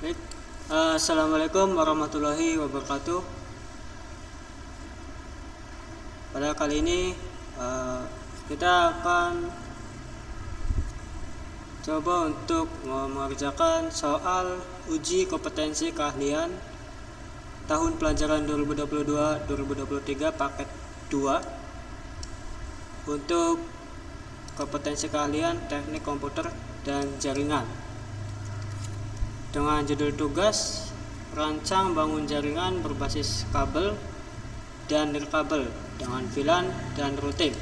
Baik, Assalamualaikum warahmatullahi wabarakatuh. Pada kali ini kita akan coba untuk mengerjakan soal uji kompetensi keahlian tahun pelajaran 2022-2023 paket 2 untuk kompetensi keahlian teknik komputer dan jaringan, dengan judul tugas rancang bangun jaringan berbasis kabel dan nirkabel dengan VLAN dan routing.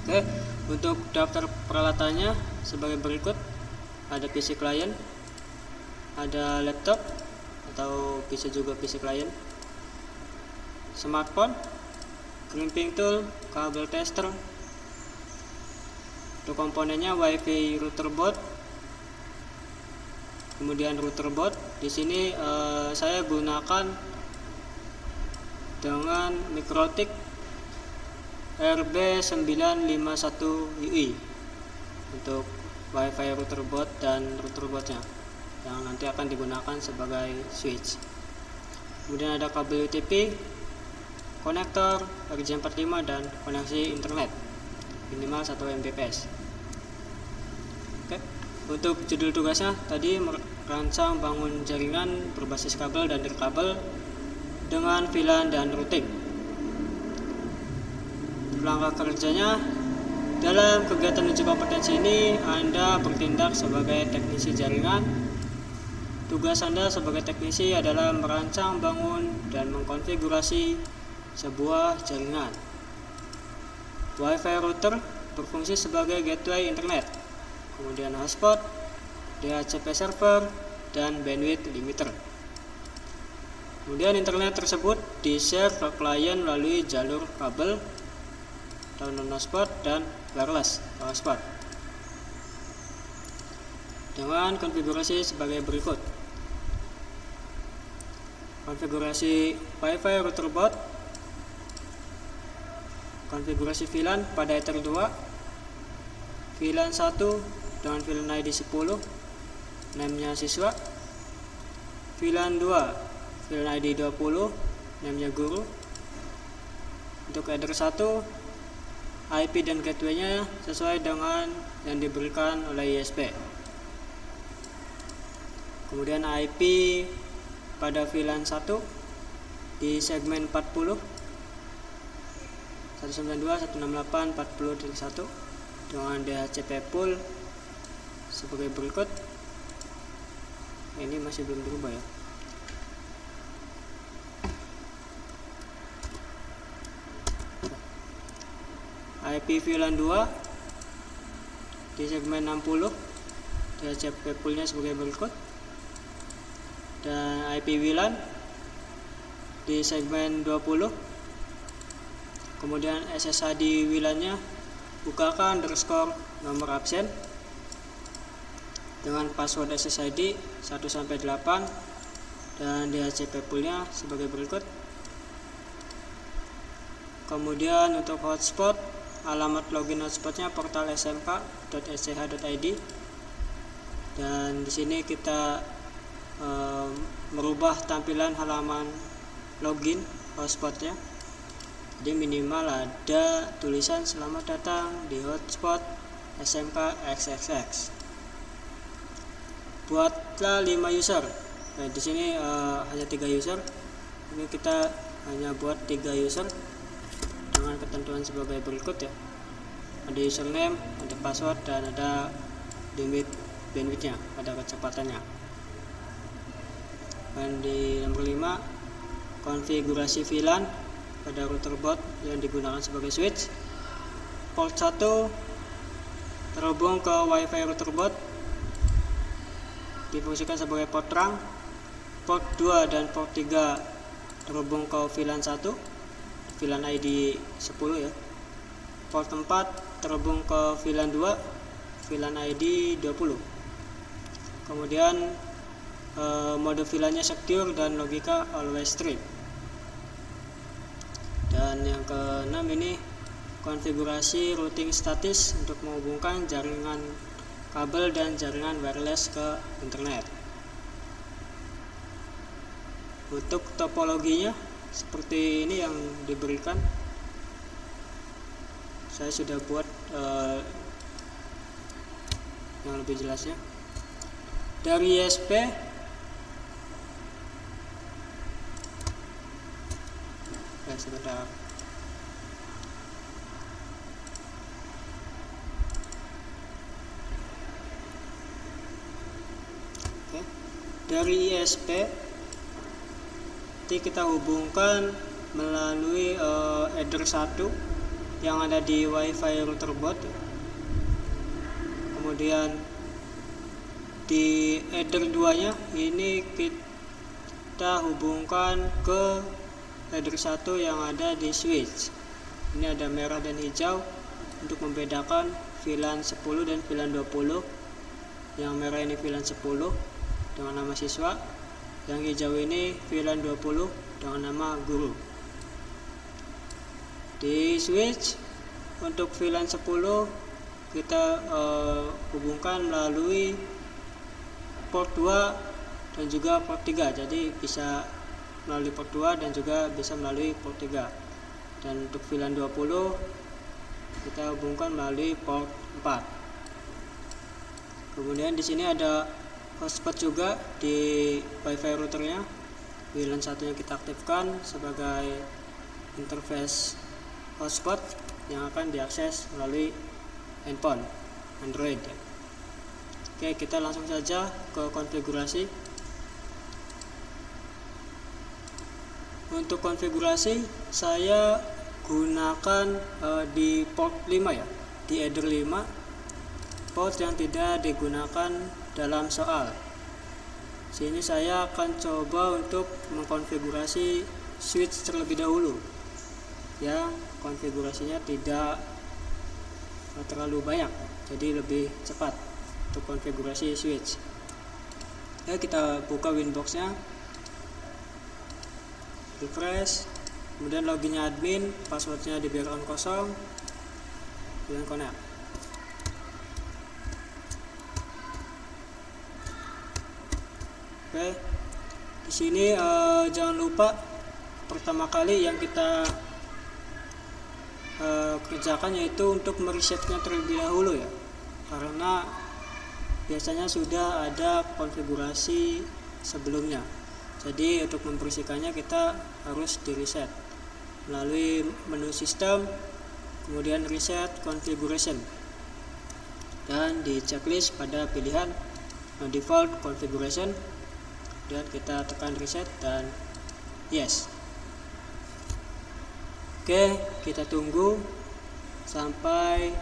Oke, untuk daftar peralatannya sebagai berikut: ada PC klien, ada laptop atau bisa juga PC klien, smartphone, crimping tool, kabel tester. Untuk komponennya WiFi router board, kemudian router board. Di sini saya gunakan dengan Mikrotik RB951UI untuk WiFi router board dan router boardnya yang nanti akan digunakan sebagai switch. Kemudian ada kabel UTP, konektor RJ45 dan koneksi internet minimal 1 Mbps. Oke, untuk judul tugasnya tadi merancang bangun jaringan berbasis kabel dan nirkabel dengan VLAN dan routing. Langkah kerjanya: dalam kegiatan uji kompetensi ini Anda bertindak sebagai teknisi jaringan. Tugas Anda sebagai teknisi adalah merancang, bangun, dan mengkonfigurasi sebuah jaringan. WiFi router berfungsi sebagai gateway internet, kemudian hotspot, DHCP server, dan bandwidth limiter. Kemudian internet tersebut di-share ke klien melalui jalur kabel, non-hotspot, dan wireless hotspot dengan konfigurasi sebagai berikut: konfigurasi WiFi router board, konfigurasi VLAN pada Ether 2, VLAN 1 dengan VLAN ID 10, name-nya siswa, VLAN 2 VLAN ID 20, name-nya guru. Untuk header 1, IP dan gateway-nya sesuai dengan yang diberikan oleh ISP. Kemudian IP pada VLAN 1 di segmen 40 192.168.40.1 dengan DHCP pool sebagai berikut. Ini masih belum berubah ya. IP VLAN 2 di segmen 60, DHCP poolnya sebagai berikut, dan IP VLAN di segmen 20. Kemudian SSID VLAN-nya bukakan underscore nomor absen dengan password SSID 1-8 dan DHCP poolnya sebagai berikut. Kemudian untuk hotspot, alamat login hotspotnya portal smk.sch.id, dan di sini kita merubah tampilan halaman login hotspotnya. Jadi minimal ada tulisan selamat datang di hotspot SMK XXX. Buatlah 5 user. Nah, di sini hanya 3 user. Ini kita hanya buat 3 user dengan ketentuan sebagai berikut ya. Ada username, ada password, dan ada limit bandwidthnya, ada kecepatannya. Dan di nomor 5, konfigurasi VLAN pada router board yang digunakan sebagai switch. Port 1 terhubung ke WiFi router board, difungsikan sebagai port terang. Port 2 dan port 3 terhubung ke VLAN 1, VLAN ID 10 ya. Port 4 terhubung ke VLAN 2, VLAN ID 20. Kemudian mode VLAN-nya secure dan logika always strip. Dan yang ke-6 ini konfigurasi routing statis untuk menghubungkan jaringan kabel dan jaringan wireless ke internet. Untuk topologinya seperti ini yang diberikan. Saya sudah buat yang lebih jelasnya. Dari ISP sebentar. Dari ISP nanti kita hubungkan melalui header 1 yang ada di WiFi router board. Kemudian di header 2 nya ini kita hubungkan ke header 1 yang ada di switch. Ini ada merah dan hijau untuk membedakan VLAN 10 dan VLAN 20. Yang merah ini VLAN 10 dengan nama siswa, yang hijau ini VLAN 20 dengan nama guru. Di switch untuk VLAN 10 kita hubungkan melalui port 2 dan juga port 3, jadi bisa melalui port 2 dan juga bisa melalui port 3. Dan untuk VLAN 20 kita hubungkan melalui port 4. Kemudian di sini ada hotspot juga di WiFi routernya. VLAN 1-nya kita aktifkan sebagai interface hotspot yang akan diakses melalui handphone Android. Oke, kita langsung saja ke konfigurasi. Untuk konfigurasi saya gunakan di port 5 ya, di header 5, port yang tidak digunakan dalam soal. Sini saya akan coba untuk mengkonfigurasi switch terlebih dahulu, yang konfigurasinya tidak terlalu banyak, jadi lebih cepat untuk konfigurasi switch. Ya, kita buka Winbox-nya, refresh, kemudian loginnya admin, passwordnya dibiarkan kosong, kemudian connect. Oke, di sini jangan lupa pertama kali yang kita kerjakan yaitu untuk meresetnya terlebih dahulu ya, karena biasanya sudah ada konfigurasi sebelumnya. Jadi untuk membersihkannya kita harus di reset melalui menu sistem, kemudian reset configuration, dan di checklist pada pilihan default configuration. Dan kita tekan reset dan yes. Oke, kita tunggu sampai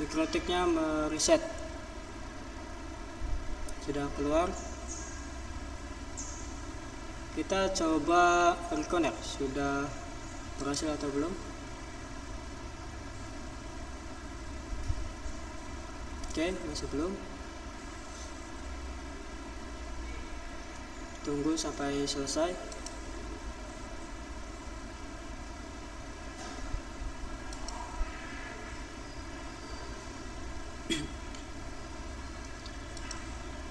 mikrotiknya mereset. Sudah keluar, kita coba reconnect. Sudah berhasil atau belum? Oke, masih belum. Tunggu sampai selesai.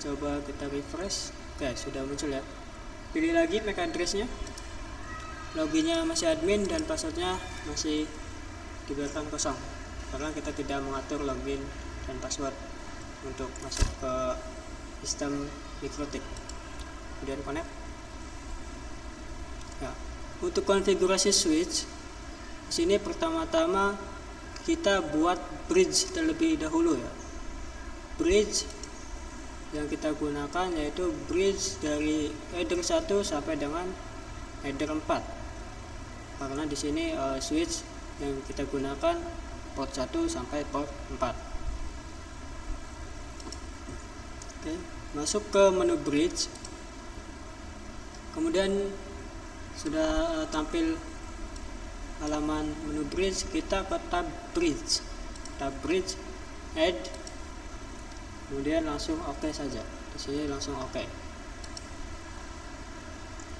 Coba kita refresh. Oke, sudah muncul ya. Pilih lagi MAC address-nya. Loginnya masih admin dan passwordnya masih dibiarkan kosong, karena kita tidak mengatur login dan password untuk masuk ke sistem mikrotik. Kemudian connect. Ya, untuk konfigurasi switch, di sini pertama-tama kita buat bridge terlebih dahulu ya. Bridge yang kita gunakan yaitu bridge dari header 1 sampai dengan header 4. Karena di sini switch yang kita gunakan port 1 sampai port 4. Oke, masuk ke menu bridge. Kemudian sudah tampil halaman menu bridge, kita ke tab bridge, add, kemudian langsung oke saja. Di sini langsung oke.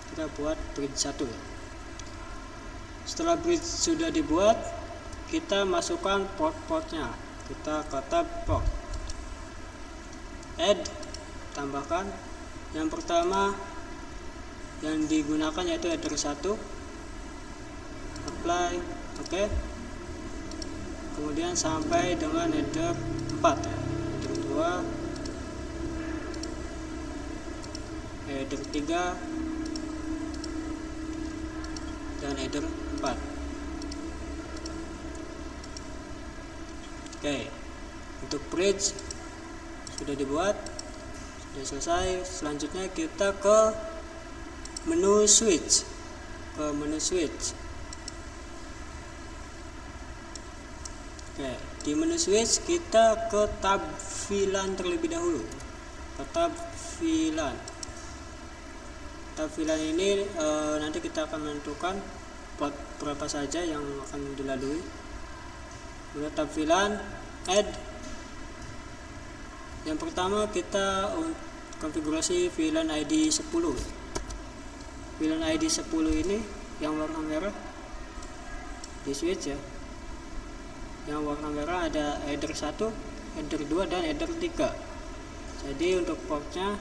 Kita buat bridge 1 ya. Setelah bridge sudah dibuat, kita masukkan port-portnya. Kita ke tab port, add, tambahkan, Yang pertama yang digunakan yaitu header 1, apply, oke. Kemudian sampai dengan header 4 ya. Header 2, header 3, dan header 4. Oke, untuk bridge sudah dibuat, sudah selesai. Selanjutnya kita ke menu switch. Oke, di menu switch kita ke tab VLAN terlebih dahulu. Ke tab VLAN. Tab VLAN ini nanti kita akan menentukan port berapa saja yang akan dilalui. Kemudian tab VLAN, add. Yang pertama kita konfigurasi VLAN ID 10. VLAN ID 10 ini yang warna merah di switch ya. Yang warna merah ada header 1, header 2, dan header 3. Jadi untuk portnya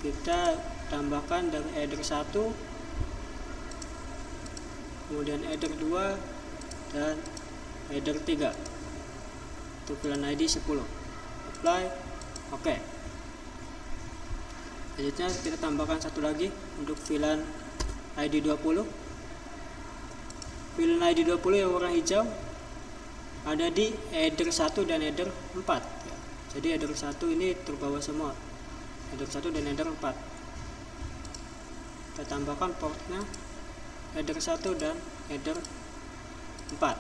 kita tambahkan dari header 1, kemudian header 2, dan header 3 untuk VLAN ID 10. Apply, oke. Selanjutnya kita tambahkan satu lagi untuk VLAN ID 20. VLAN ID 20 yang warna hijau ada di header 1 dan header 4 ya. Jadi header 1 ini terbawa semua, header 1 dan header 4. Kita tambahkan portnya header 1 dan header 4.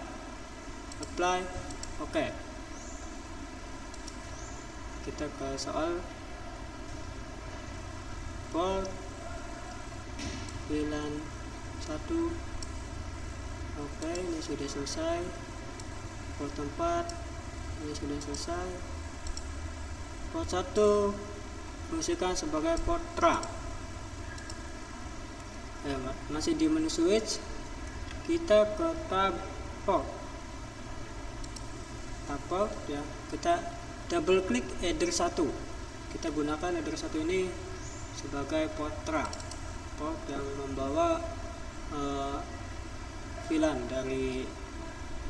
Apply, oke. Kita ke soal port VLAN 1. Oke, ini sudah selesai. Port 4 ini sudah selesai. Port 1 fungsikan sebagai port terang. Masih di menu switch, kita ke tab port. Tab port ya, kita double klik header 1. Kita gunakan header 1 ini sebagai port terang, port yang membawa VLAN dari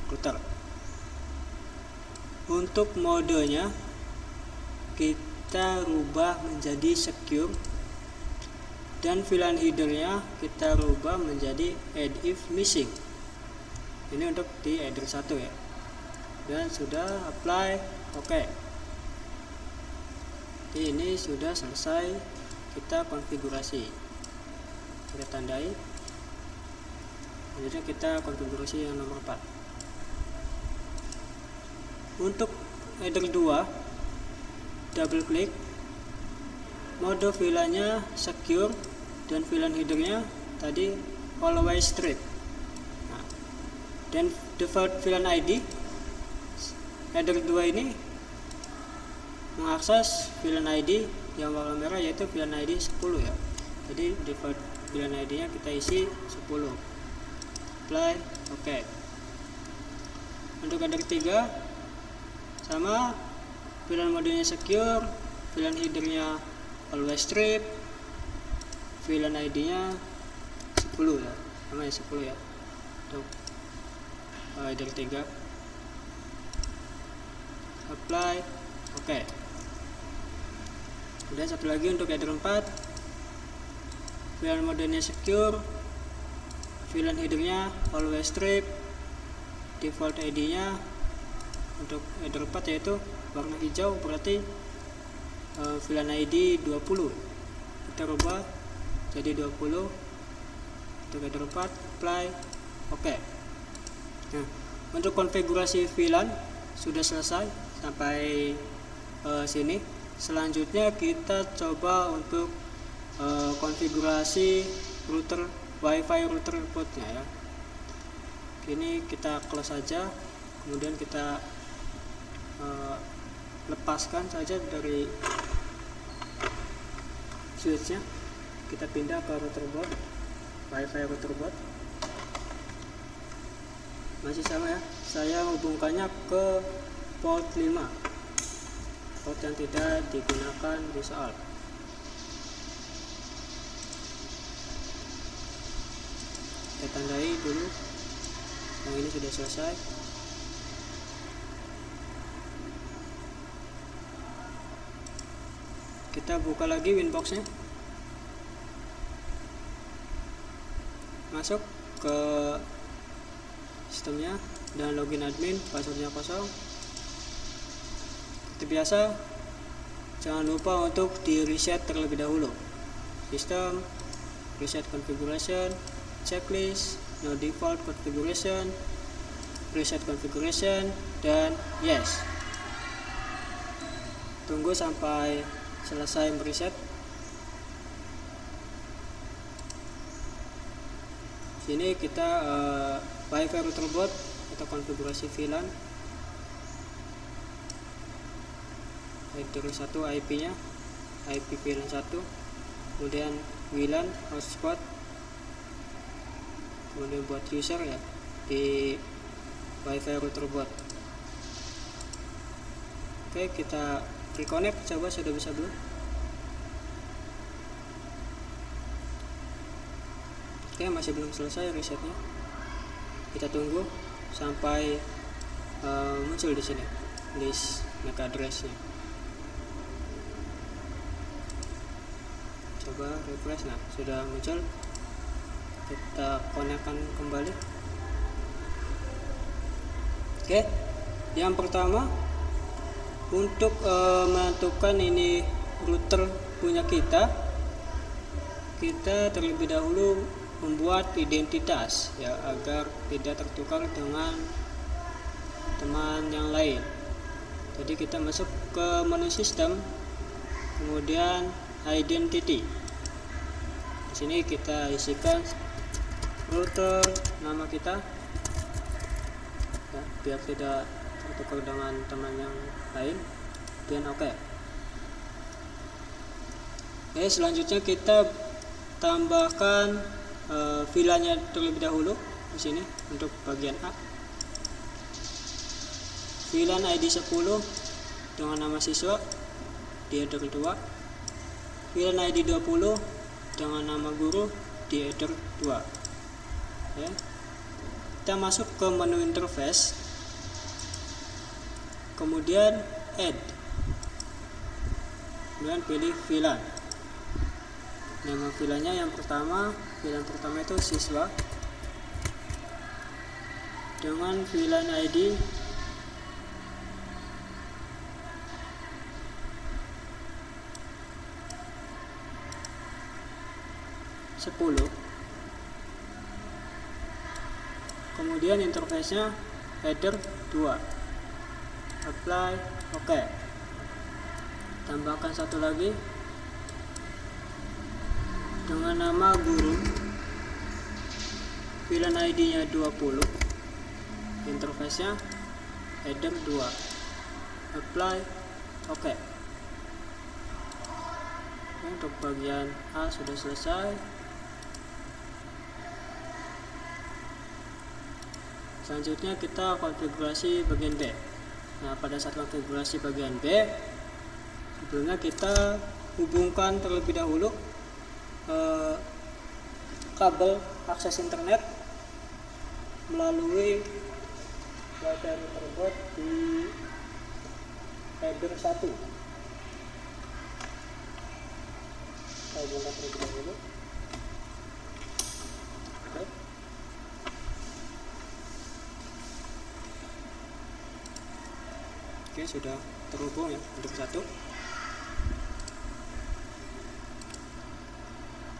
router. Untuk modenya kita rubah menjadi secure, dan VLAN headernya kita rubah menjadi add if missing. Ini untuk di header 1 ya. Dan sudah, apply, oke. Ini sudah selesai kita konfigurasi. Kita tandai. Jadi kita konfigurasi yang nomor 4. Untuk header 2, double klik, mode VLAN-nya secure, dan VLAN headernya tadi always strip. Nah, dan default VLAN ID header 2 ini mengakses VLAN ID yang warna merah, yaitu VLAN ID 10 ya. Jadi default VLAN ID nya kita isi 10. Apply, oke. Untuk header 3 sama, VLAN modenya secure, VLAN headernya always strip, VLAN ID nya 10 ya, sama ya 10 ya. Untuk header 3, apply, oke. Dan satu lagi untuk header 4, VLAN modenya secure, VLAN headernya always strip, default ID nya untuk header 4 yaitu warna hijau, berarti VLAN ID 20. Kita rubah jadi 20 untuk header 4, apply, oke. Nah, untuk konfigurasi VLAN sudah selesai sampai sini. Selanjutnya kita coba untuk konfigurasi router WiFi router portnya ya. Ini kita close saja, kemudian kita lepaskan saja dari switchnya. Kita pindah ke router board, WiFi router board. Masih sama ya, saya hubungkannya ke port 5, port yang tidak digunakan di soal. saya tandai dulu yang ini sudah selesai. Kita buka lagi Winbox-nya, masuk ke sistemnya dan login admin, passwordnya kosong. Seperti biasa, jangan lupa untuk di reset terlebih dahulu. Sistem, reset configuration, checklist, no default configuration, reset configuration, dan yes. Tunggu sampai selesai mereset. Sini kita Wi-Fi router board atau konfigurasi VLAN. Header 1 IP-nya, IP VLAN 1, kemudian WLAN hotspot, kemudian buat user ya di Wi-Fi router board. Oke, kita reconnect, coba sudah bisa belum? Oke, masih belum selesai resetnya. Kita tunggu sampai muncul di sini list MAC address-nya. Coba refresh, nah sudah muncul. Kita konekkan kembali. Oke, yang pertama untuk menentukan ini router punya kita terlebih dahulu membuat identitas ya agar tidak tertukar dengan teman yang lain. Jadi kita masuk ke menu sistem, kemudian identity. Di sini kita isikan router nama kita ya, biar tidak tertukar dengan teman yang lain, dan oke. Oke, selanjutnya kita tambahkan VLAN-nya terlebih dahulu di sini untuk bagian A. VLAN ID 10 dengan nama siswa di header 2. VLAN ID 20 dengan nama guru di header 2. Oke. Kita masuk ke menu interface, kemudian add, kemudian pilih VLAN. Nama VLAN-nya yang pertama, VLAN pertama itu siswa dengan VLAN ID 10. Kemudian interface-nya header 2. Apply, oke. Tambahkan satu lagi dengan nama guru, VLAN ID-nya 20, interface-nya header 2. Apply, oke. Untuk bagian A sudah selesai. Selanjutnya kita konfigurasi bagian B. Nah, pada saat konfigurasi bagian B, sebelumnya kita hubungkan terlebih dahulu kabel akses internet melalui Wi-Fi router board di header 1. Kita hubungkan terlebih dahulu. Oke. Oke, sudah terhubung ya untuk 1.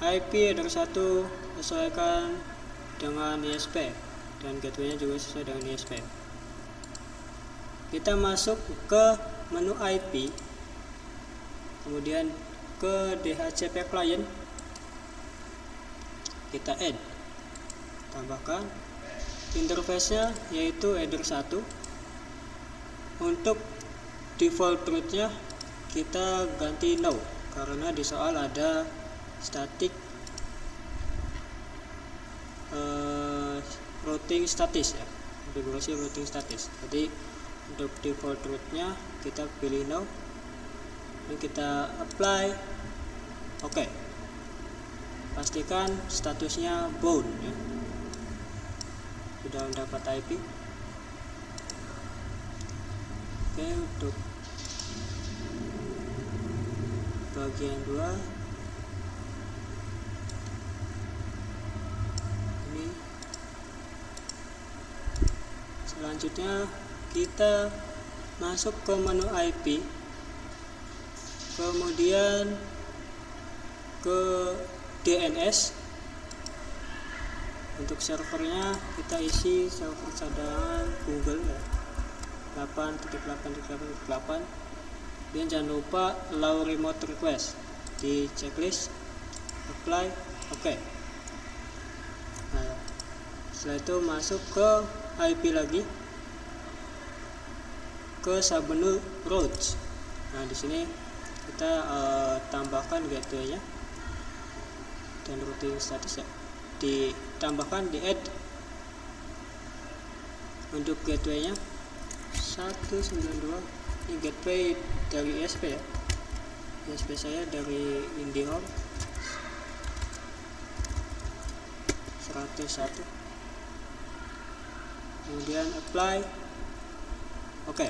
IP header 1 sesuaikan dengan ISP dan gateway-nya juga sesuai dengan ISP. Kita masuk ke menu IP, kemudian ke DHCP client, kita add, tambahkan interface-nya yaitu header 1. Untuk default route-nya kita ganti no, karena di soal ada static routing status ya, konfigurasi routing status. Jadi untuk default route-nya kita pilih no, dan kita apply, oke. Pastikan statusnya bound ya. sudah mendapat IP. Oke, untuk bagian 2 ini selanjutnya kita masuk ke menu IP, kemudian ke DNS. Untuk servernya kita isi server cadangan Google ya, 8.8.8.8. dan jangan lupa allow remote request di checklist, apply, oke. Nah, setelah itu masuk ke IP lagi, ke submenu routes. Nah, di sini kita tambahkan gateway-nya dan routing status ya, ditambahkan di add. Untuk gateway-nya 192. Ini gateway dari ISP ya, ISP saya dari IndiHome 101. Kemudian apply, oke.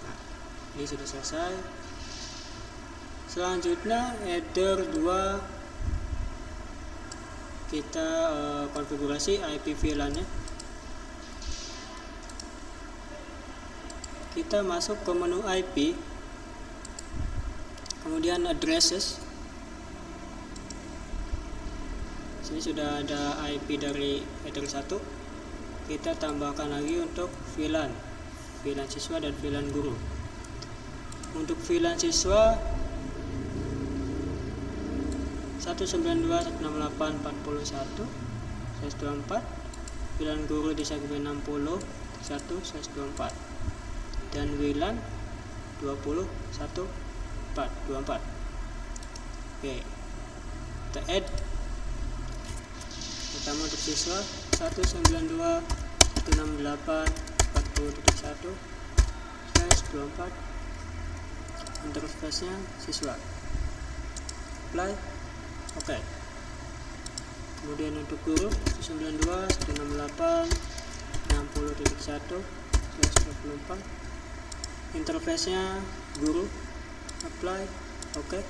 Nah, ini sudah selesai. Selanjutnya header 2 kita konfigurasi IP VLAN-nya. Kita masuk ke menu IP, kemudian addresses. Sini sudah ada IP dari header 1. Kita tambahkan lagi untuk VLAN siswa dan VLAN guru. Untuk VLAN siswa 192.168.41/24, VLAN guru di segmen 60/1/24, dan VLAN 20/1/4/24. Oke, kita add. Pertama untuk siswa 192.168.40.1/24, interface-nya siswa, apply, oke. Kemudian untuk guru 192.168.60.1/24, interface-nya guru, apply, oke.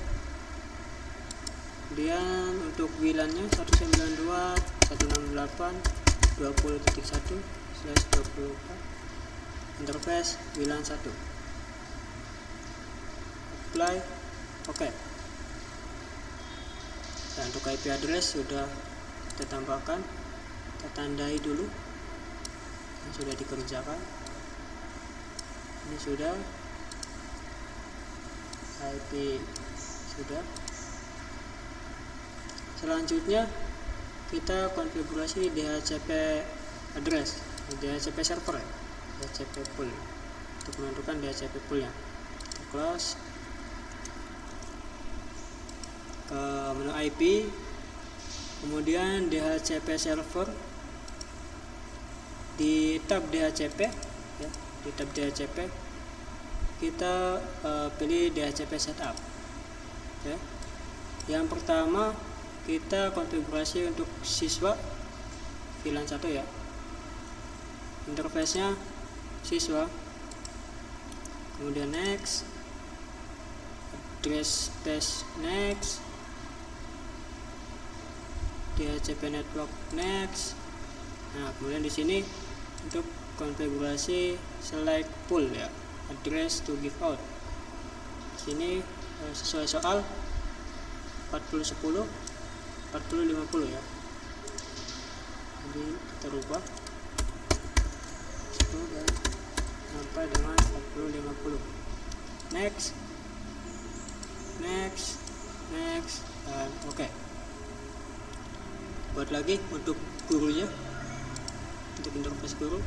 Kemudian untuk VLAN-nya 192.168.20.1/24, interface VLAN 1, apply, oke. Dan untuk IP address sudah kita tambahkan, kita tandai dulu yang sudah dikerjakan. Ini sudah IP sudah. Selanjutnya kita konfigurasi DHCP address, DHCP server, DHCP pool, untuk menentukan DHCP poolnya. Kita close, ke menu IP, kemudian DHCP server, di tab DHCP ya, di tab DHCP kita pilih DHCP setup ya. Yang pertama kita konfigurasi untuk siswa VLAN 1 ya, interface-nya siswa, kemudian next, address space next, DHCP network next. Nah, kemudian di sini untuk konfigurasi select pool ya, address to give out. Sini sesuai soal 40/10, 40/50 ya. Jadi kita rubah 10 dan sampai dengan 40/50. Next, dan oke. Buat lagi untuk gurunya, untuk interface guru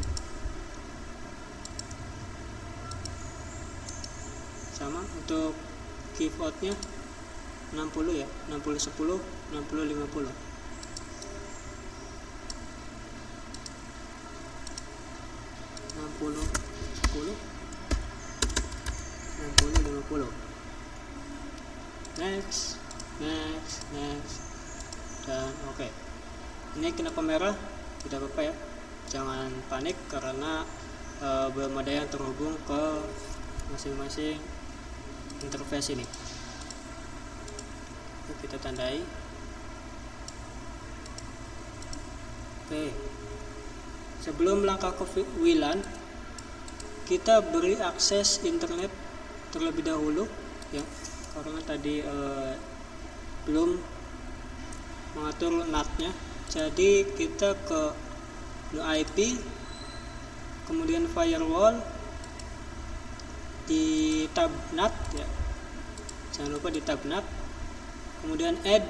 sama. Untuk give out-nya 60 ya, 60/10, 60/50. next, dan oke. Ini kenapa merah? Tidak apa-apa ya, jangan panik karena belum ada yang terhubung ke masing-masing interface ini. Kita tandai. Oke, sebelum langkah ke WLAN, kita beri akses internet terlebih dahulu ya, karena tadi belum mengatur NAT-nya. Jadi kita ke menu IP, kemudian firewall, di tab NAT ya, jangan lupa di tab NAT, kemudian add,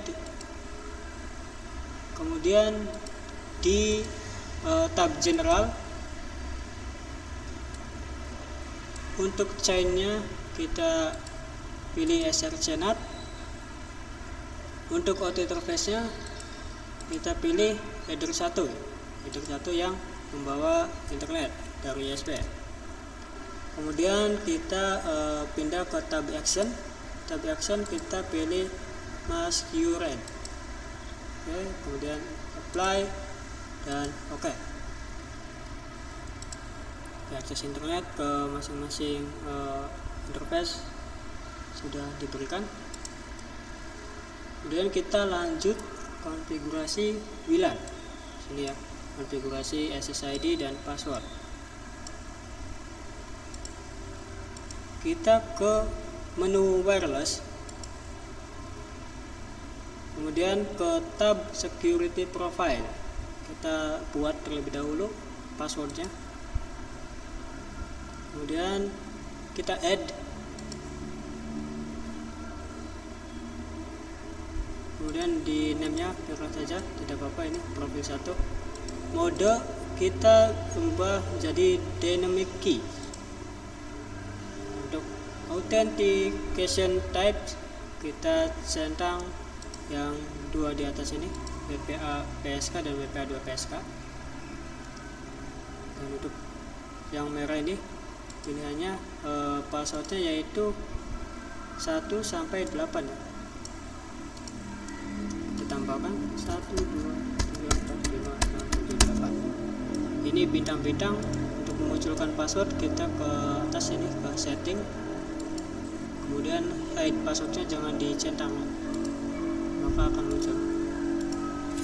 kemudian di tab general. Untuk chainnya kita pilih SRC NAT. Untuk auto interface nya kita pilih header 1 yang membawa internet dari USB. Kemudian kita pindah ke tab action. Tab action kita pilih masquerade. Oke, kemudian apply dan oke. Akses internet ke masing-masing interface sudah diberikan. Kemudian kita lanjut konfigurasi WLAN. Sini ya, konfigurasi SSID dan password. Kita ke menu wireless, kemudian ke tab security profile. Kita buat terlebih dahulu passwordnya, kemudian kita add, kemudian di name-nya biarkan saja, tidak apa-apa, ini profil 1. Mode kita ubah menjadi dynamic key. Untuk authentication type kita centang yang dua di atas ini, WPA PSK dan WPA 2 PSK. Dan untuk yang merah ini pilihannya passwordnya yaitu 1 sampai 8 ya. Tambahkan 1, 2, 3, 4, 5, 6, 7, 8. Ini bintang-bintang. Untuk memunculkan password kita ke atas ini, ke setting, kemudian hide passwordnya jangan dicentang, maka akan muncul.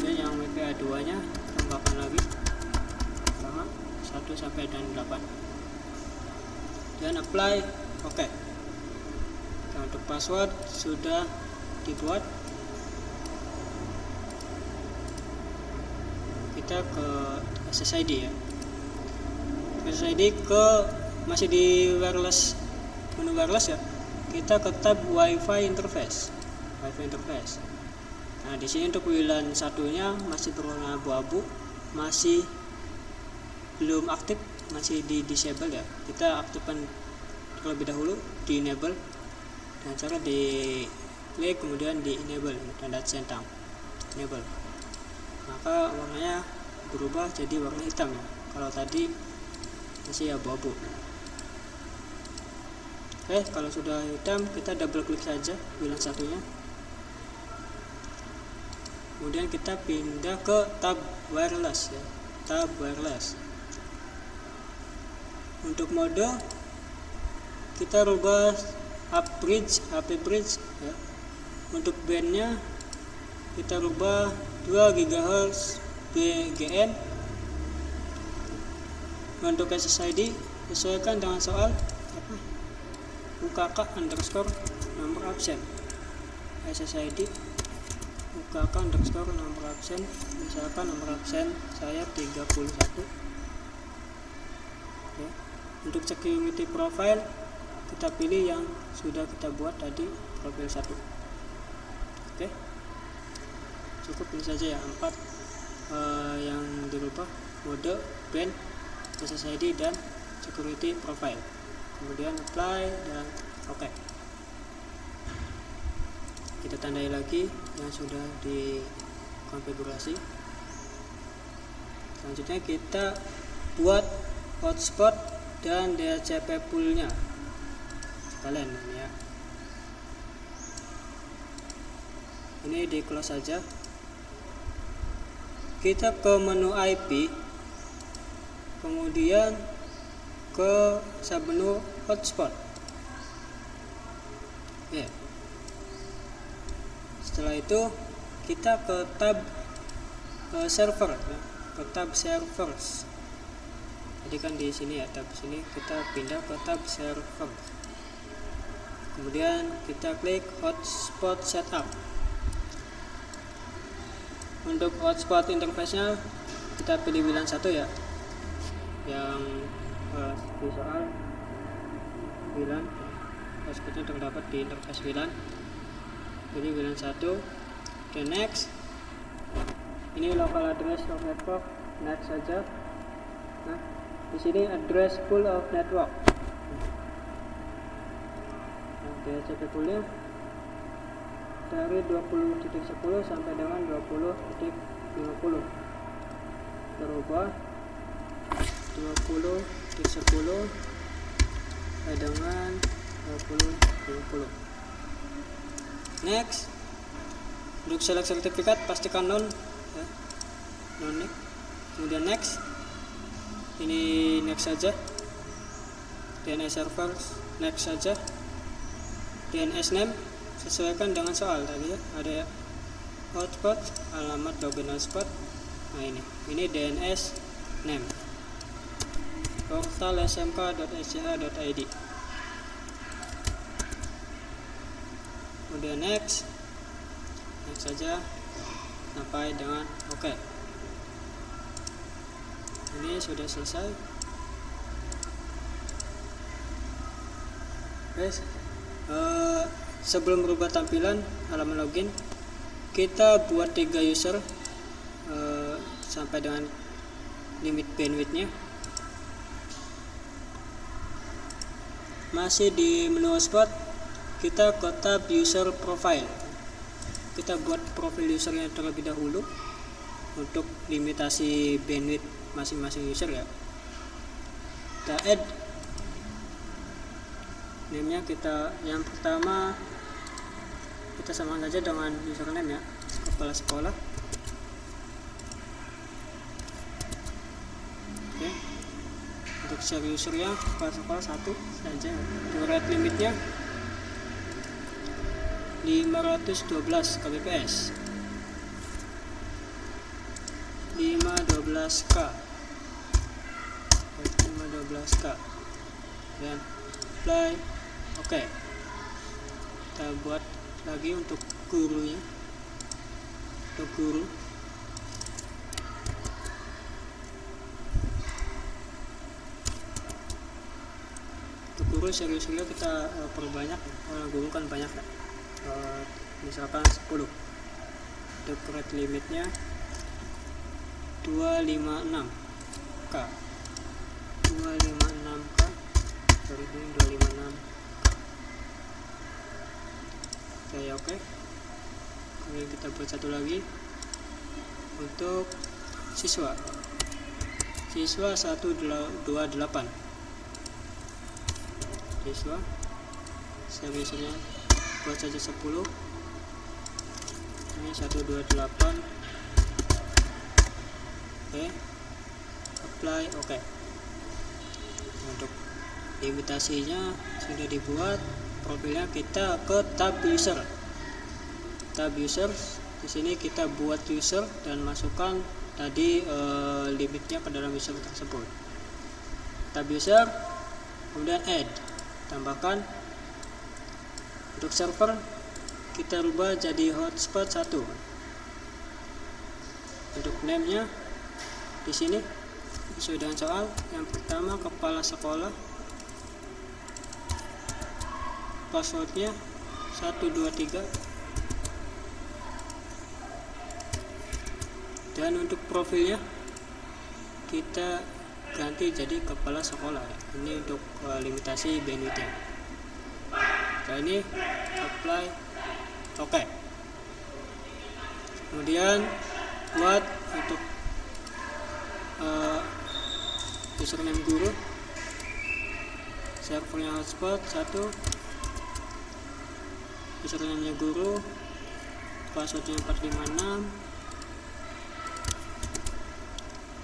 Dan yang WPA 2 nya tambahkan lagi sama 1 sampai 8 dan apply. Oke. Nah, untuk password sudah dibuat. Kita ke SSID ya. SSID masih di wireless, menu wireless ya. Kita ke tab Wi-Fi interface. Nah, di sini untuk WLAN satunya masih berwarna abu-abu, masih belum aktif, masih di disable ya. Kita aktifkan terlebih dahulu, di enable dengan cara di klik kemudian di enable, tanda centang enable. Maka warnanya berubah jadi warna hitam ya. Kalau tadi masih abu-abu. Oke, kalau sudah hitam kita double klik saja WLAN satunya. Kemudian kita pindah ke tab wireless ya. Tab wireless. Untuk mode kita rubah HP bridge ya. Untuk bandnya kita rubah 2 GHz BGN. Untuk SSID sesuaikan dengan soal UKK underscore nomor absen. SSID UKK underscore nomor absen, misalkan nomor absen saya 31 ya. Untuk security profile kita pilih yang sudah kita buat tadi, profil 1. Oke, cukup ini saja ya, 4 yang dirubah: mode, band, SSID, dan security profile. Kemudian apply dan oke. Kita tandai lagi yang sudah dikonfigurasi. Selanjutnya kita buat hotspot dan DHCP poolnya sekalian ini ya. ini di close saja. Kita ke menu IP, kemudian ke submenu hotspot. Ya. Setelah itu kita ke tab server, ya. Ke tab servers. Jadi kan di sini ya, tab sini kita pindah ke tab server. Kemudian kita klik hotspot setup. Untuk hotspot interface-nya kita pilih WLAN 1 ya, yang di soal WLAN hotspotnya terdapat di interface WLAN. Jadi WLAN 1. Oke, next. Ini local address of network, next saja. Nah, di sini address pool of network. Nah, DHCP poolnya dari 20.10 sampai dengan 20.50. Berubah 20.10 sampai dengan 20.50. Next. Untuk select sertifikat pastikan non, ya. Non next. Kemudian next. Ini next saja. DNS server next saja. DNS name sesuaikan dengan soal tadi ya, ada hotspot, alamat login hotspot. Nah ini DNS name, portal smk.sch.id. Kemudian next saja sampai dengan oke. Ini sudah selesai. Guys, sebelum merubah tampilan halaman login, kita buat 3 user sampai dengan limit bandwidthnya. Masih di menu hotspot, kita ke tab user profile. Kita buat profil usernya terlebih dahulu untuk limitasi bandwidth masing-masing user ya. Kita add name-nya, kita yang pertama kita samakan saja dengan username ya, kepala sekolah. Oke. Untuk share usernya kepala sekolah 1 saja. Untuk rate limitnya 512 kbps, 512k, dan apply. Oke. Kita buat lagi untuk gurunya, untuk guru. Untuk guru seriusnya kita perbanyak, guru kan banyak ya. Misalkan 10. Untuk rate limitnya 256k, 256k, sorry, 256. Oke. Kemudian kita buat satu lagi untuk siswa 128. Siswa seriusnya buat saja 10. Ini 128. Oke. Apply. Oke. Untuk limitasinya sudah dibuat. Profilnya kita ke tab user. Tab user, di sini kita buat user dan masukkan tadi limitnya ke dalam user tersebut. Tab user, kemudian add, tambahkan. Untuk server kita rubah jadi hotspot 1. Untuk name-nya di sini sesuai dengan soal. Yang pertama kepala sekolah. Passwordnya 123. Dan untuk profilnya kita ganti jadi kepala sekolah. Ini untuk limitasi bandwidthnya. Nah, ini apply. Oke. Kemudian buat untuk username guru, servernya hotspot 1, username-nya guru, passwordnya 456,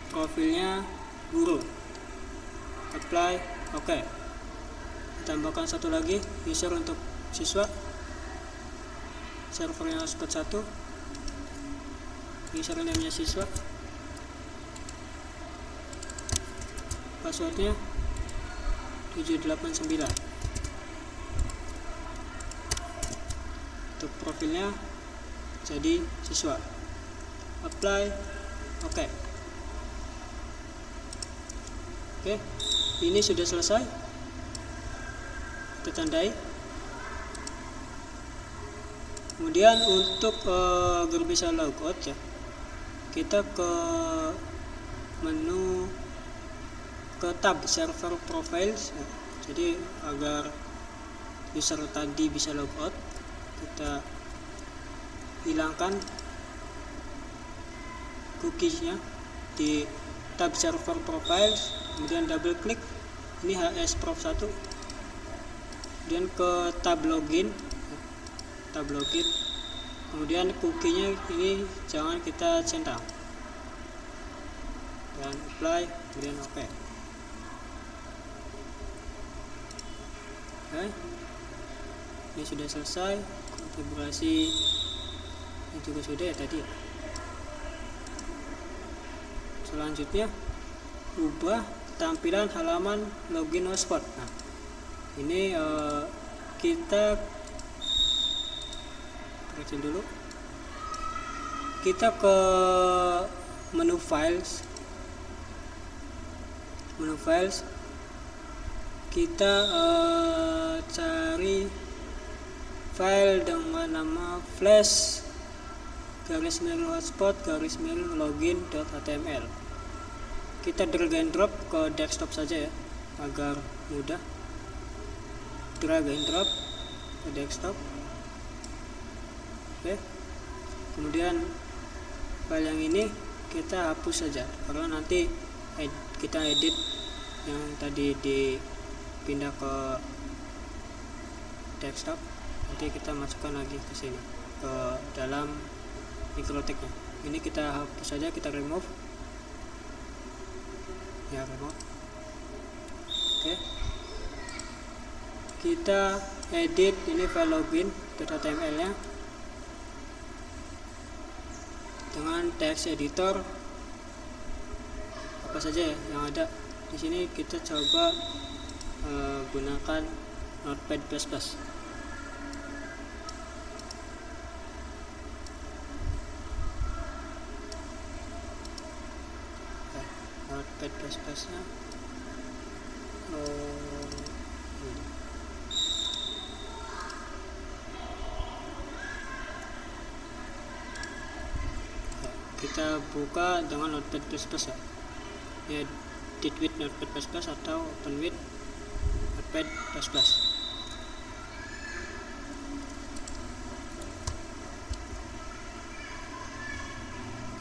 profilnya guru, apply, oke. Tambahkan satu lagi user untuk siswa, servernya hotspot 1, username-nya siswa, passwordnya 789. Untuk profilnya jadi siswa, apply, oke. Oke, ini sudah selesai, kita tandai. Kemudian untuk agar bisa logout ya, kita ke menu, ke tab server profiles ya. Jadi agar user tadi bisa logout, kita hilangkan cookiesnya di tab server profiles, kemudian double klik ini hsprof1, kemudian ke tab login, kemudian cookie-nya ini jangan kita centang, dan apply, kemudian oke. Oke, ini sudah selesai. Konfigurasi ini juga sudah ya tadi. Selanjutnya ubah tampilan halaman login hotspot. Nah, ini kita kecil dulu. Kita ke menu files, kita cari file dengan nama flash _hotspot_login.html. Kita drag and drop ke desktop saja ya, agar mudah. Drag and drop ke desktop. Oke. Kemudian file yang ini kita hapus saja, karena nanti kita edit yang tadi dipindah ke desktop, nanti kita masukkan lagi ke sini, ke dalam mikrotiknya. Ini kita hapus saja, kita remove ya, remove. Oke, kita edit ini file login.html nya dengan text editor apa saja ya yang ada di sini. Kita coba gunakan Notepad++. Notepad++-nya kita buka dengan Notepad++ ya. Edit with Notepad++ atau open with Notepad++.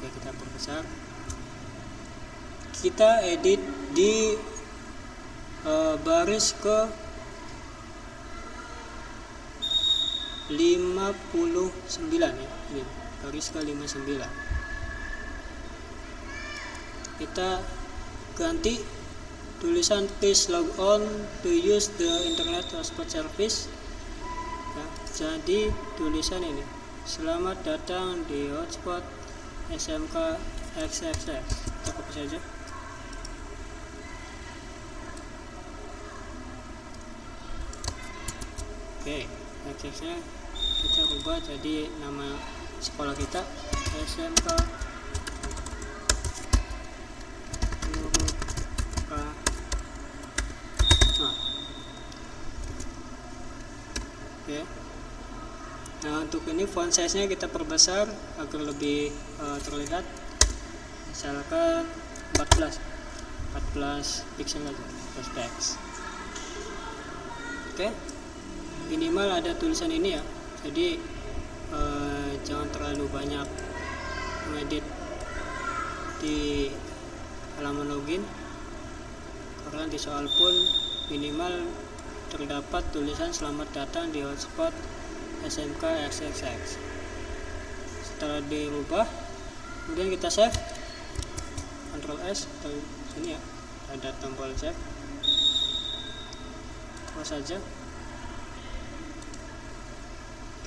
Oke, kita perbesar. Kita edit di baris ke 59 ya. Ini baris ke 59. Kita ganti tulisan please log on to use the internet hotspot service ya, jadi tulisan ini selamat datang di hotspot SMK XXX. Kita copy saja. Oke, XXX nya kita ubah jadi nama sekolah kita, SMK Oke. Nah, untuk ini font size nya kita perbesar agar lebih terlihat, misalkan 14 pixel aja, 14 pixel. Oke, minimal ada tulisan ini ya, jadi jangan terlalu banyak mengedit di halaman login, karena di soal pun minimal terdapat tulisan selamat datang di hotspot SMK XXX. telah dirubah. Kemudian kita save, Ctrl S atau sini ya, ada tombol save, close saja.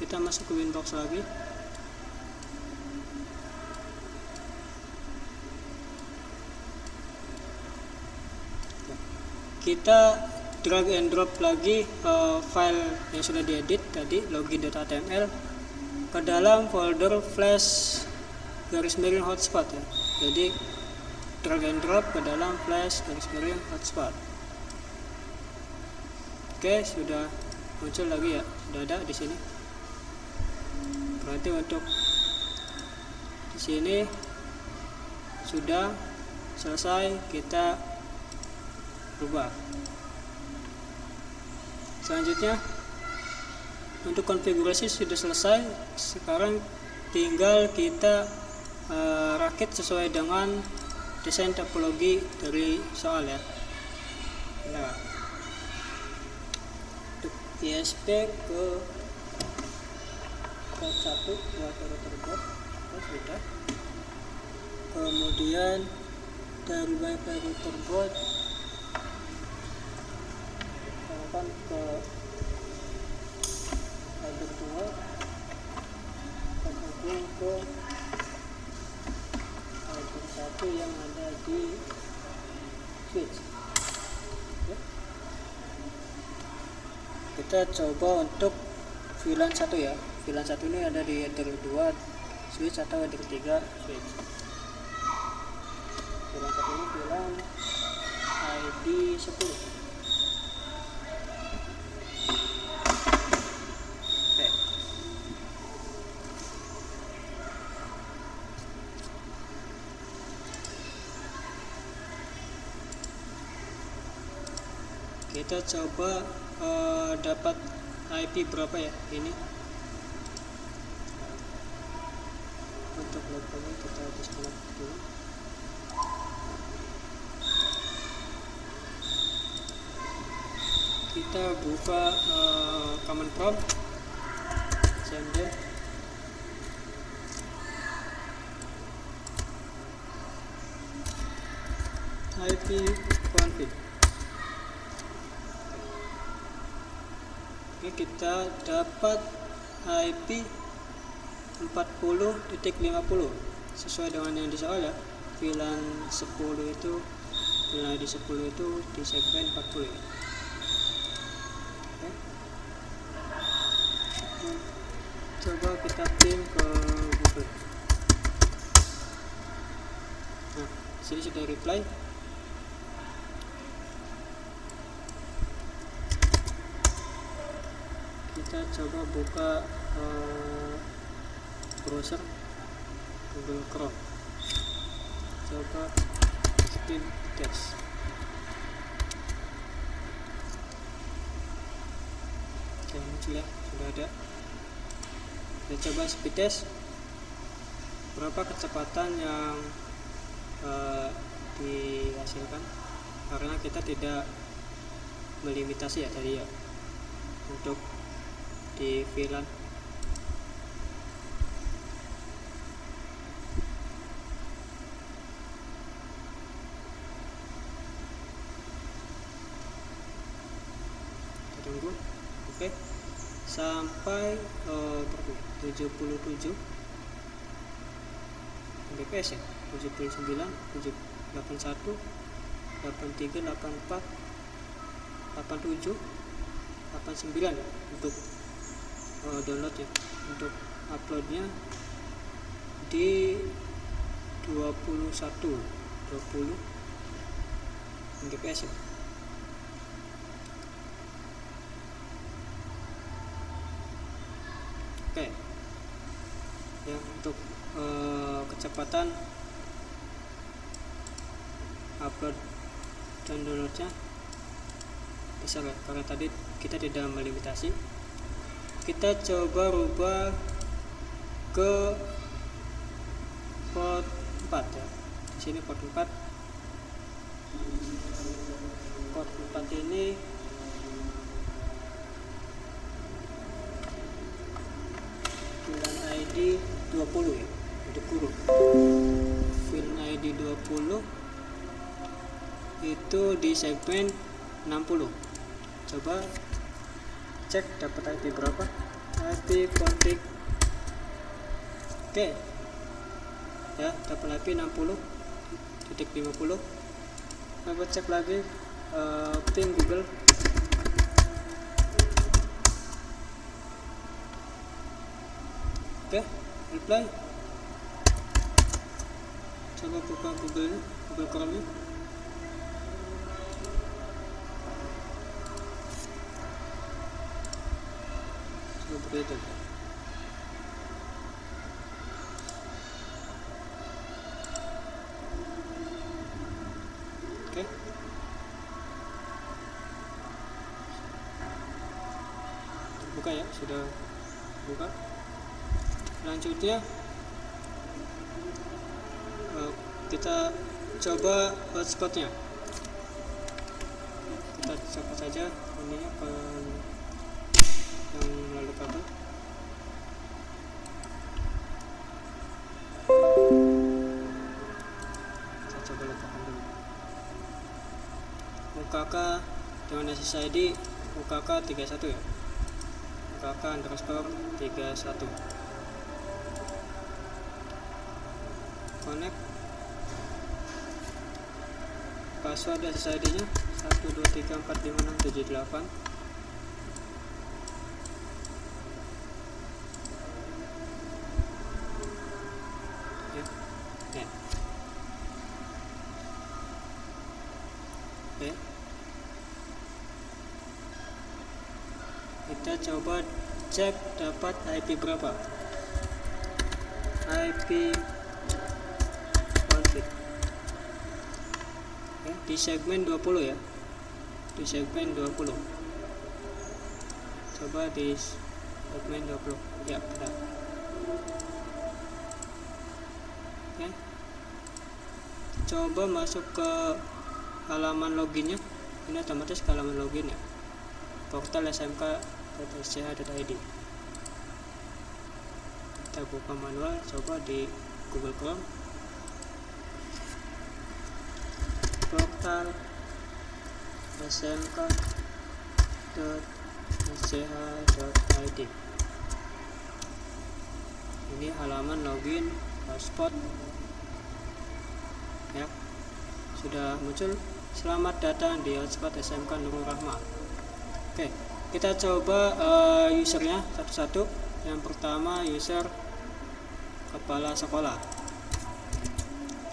Kita masuk ke Winbox lagi. Kita drag and drop lagi file yang sudah diedit tadi, login.html, ke dalam folder flash garis miring hotspot ya. Jadi drag and drop ke dalam flash garis miring hotspot. Oke, sudah muncul lagi ya, sudah ada di sini. Berarti untuk di sini sudah selesai kita rubah. Selanjutnya untuk konfigurasi sudah selesai. Sekarang tinggal kita rakit sesuai dengan desain topologi dari soal ya. Nah, untuk ISP ke part 1 router sudah. Kemudian dari Wi-Fi router board ke fiber 2, kemudian ke fiber 1 yang ada di switch. Oke. Kita coba untuk VLAN 1 ya. VLAN 1 ini ada di header 2 switch atau header 3 switch. VLAN 1 ini VLAN ID 10. Kita coba dapat IP berapa ya ini. Untuk lokalnya kita disconnect dulu. Kita buka command prompt, cmd ipconfig. Kita dapat IP 40.50 sesuai dengan yang di soal ya. VLAN 10 itu, VLAN ID 10 itu di segmen 40 ya. Oke. Coba kita ping ke Google. Nah, sini sudah reply. Kita coba buka browser Google Chrome, coba speed test. Oke, muncul ya, sudah ada. Kita coba speed test, berapa kecepatan yang dihasilkan, karena kita tidak melimitasi ya tadi ya untuk di VLAN. Kita tunggu. Oke, sampai 77 Mbps ya, 79, 81, 83, 84, 87, 89 ya untuk download ya. Untuk uploadnya di 20 Mbps ya. Oke ya, untuk kecepatan upload dan downloadnya besar ya, karena tadi kita tidak melimitasi. Kita coba rubah ke port 4 ya. Di sini port 4. Port 4 ini VLAN ID 20 ya untuk guru. Field ID 20 itu di segmen 60. Coba cek dapat IP berapa. IP config. Oke ya, dapat IP 60.50. Coba cek lagi ping Google. Oke, reply. Coba buka Google Chrome. Seperti itu. Oke. Buka ya, sudah buka. Selanjutnya kita coba hotspotnya. Kita coba saja ini yang lalu kabel. Kita coba letakkan dulu. UKK dengan SSID UKK 31 ya. UKK underscore 31. Connect. Password SSID nya 123456778. Ya. Oke. Kita coba cek dapat IP berapa. IP config. Oke, di segmen 20 ya. Di segmen 20. Coba di segmen 20. Ya, benar. Oke. Coba masuk ke halaman loginnya. Ini otomatis ke halaman login ya. Portal smk.sch.id. Kita buka manual, coba di Google Chrome. Portal smk.sch.id. Ini halaman login hotspot ya, sudah muncul. Selamat datang di hotspot SMK Nurul Rahma. Oke, kita coba usernya satu-satu. Yang pertama user kepala sekolah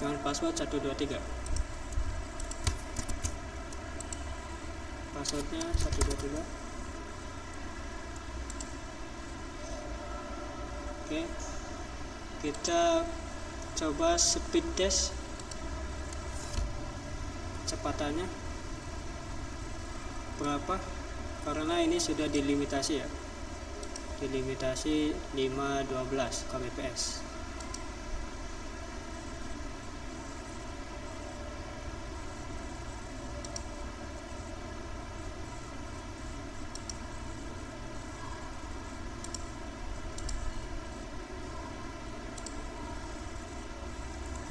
dengan password 123. Passwordnya 123. Oke, kita coba speed test kecepatannya berapa, karena ini sudah dilimitasi ya, dilimitasi 512 kbps.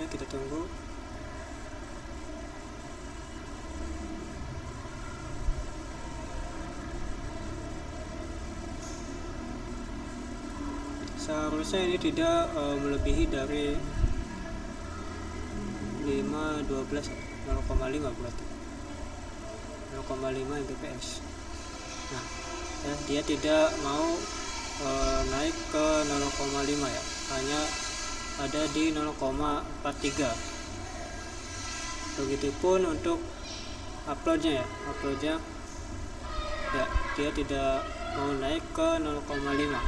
Oke, kita tunggu. Seharusnya ini tidak melebihi dari 512, 0,5 berarti 0,5 Mbps. Nah ya, dia tidak mau naik ke 0,5 ya, hanya ada di 0,43. Begitupun untuk uploadnya ya, uploadnya ya, dia tidak mau naik ke 0,5.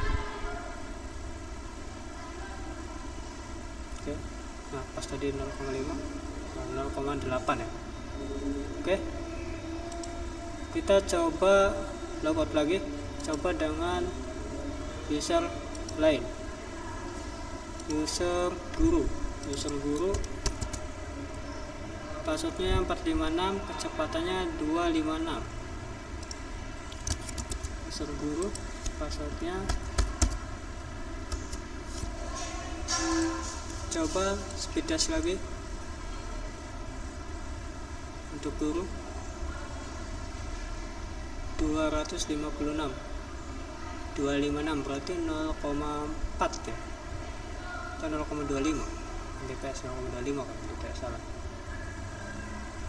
Oke, nah pas tadi 0,5, 0,8 ya. Oke, kita coba logout lagi, coba dengan user lain, user guru passwordnya 456, kecepatannya 256. User guru passwordnya coba speed test lagi untuk guru 256 berarti 0,4 ya, atau 0,25 Mbps, 0,25 kan tidak salah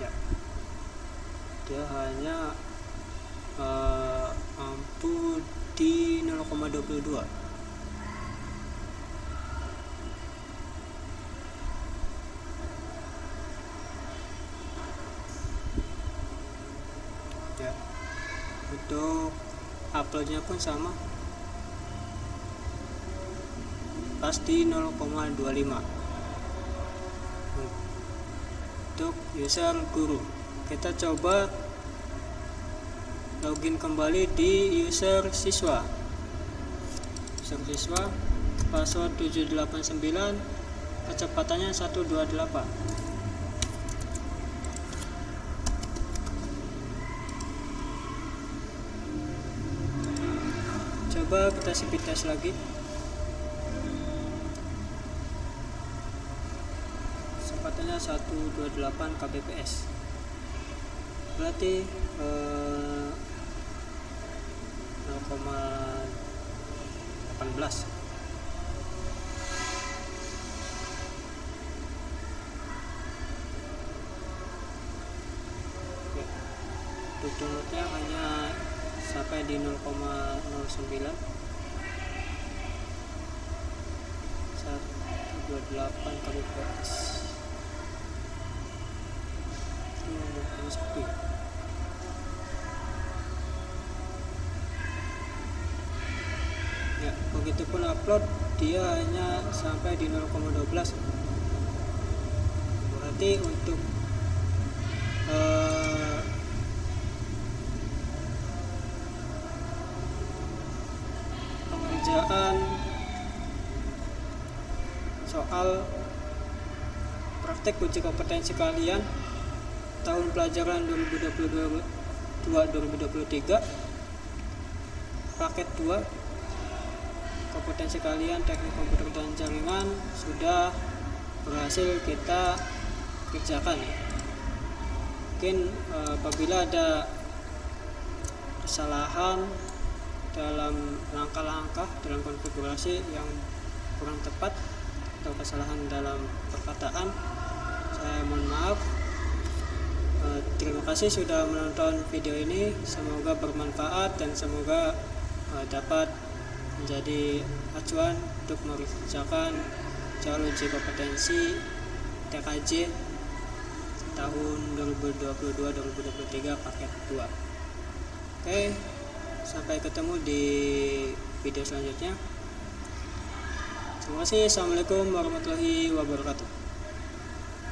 ya. Dia hanya mampu di 0,22 ya. Untuk uploadnya pun sama, pasti 0,25. Untuk user guru, kita coba login kembali di user siswa, password 789, kecepatannya 128. Coba kita speed test lagi. Kecepatannya 128 kbps. Berarti 0,18. Ya. Untuk downloadnya hanya sampai di 0,09. 128 kbps. Sepi. Ya, begitupun upload dia hanya sampai di 0,12. Berarti untuk pengerjaan soal praktek uji kompetensi kalian tahun pelajaran 2022-2023 paket 2 kompetensi kalian teknik komputer dan jaringan sudah berhasil kita kerjakan. Mungkin apabila ada kesalahan dalam langkah-langkah dalam konfigurasi yang kurang tepat atau kesalahan dalam perkataan, saya mohon maaf. Terima kasih sudah menonton video ini, semoga bermanfaat dan semoga dapat menjadi acuan untuk mengerjakan calon uji kompetensi TKJ tahun 2022-2023 paket 2. Oke, sampai ketemu di video selanjutnya. Terima kasih. Assalamualaikum warahmatullahi wabarakatuh.